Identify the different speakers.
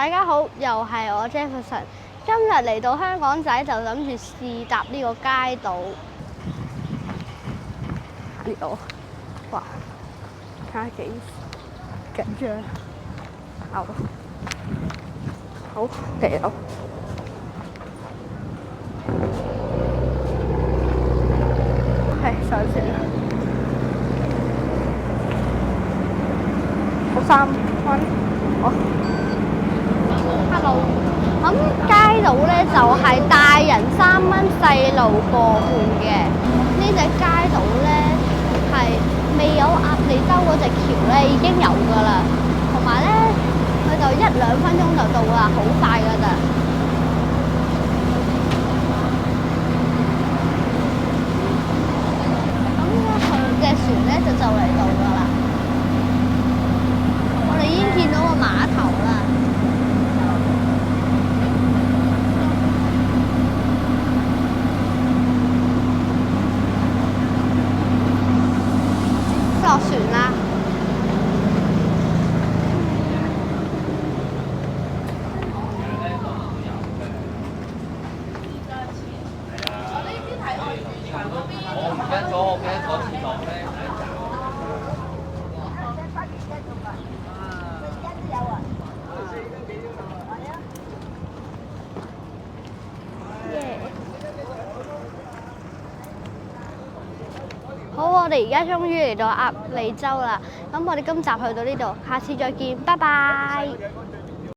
Speaker 1: 大家好，又係我 Jefferson。今日嚟到香港仔就諗住試搭呢個街渡。呢度，哇！睇下幾緊張。好，嚟到。係上船啦。好3蚊。好。Hello。咁街渡咧就係大人3蚊，細路個半嘅。呢隻街渡咧係未有鴨脷洲嗰隻橋咧已經有㗎啦，同埋咧佢就1-2分鐘就到啦，好快㗎咋。咁咧佢隻船咧就嚟到㗎啦，我哋已經見到個碼頭啦。落船啦！好，我哋而家終於嚟到鴨脷洲啦。咁我哋今集去到呢度，下次再見，拜拜。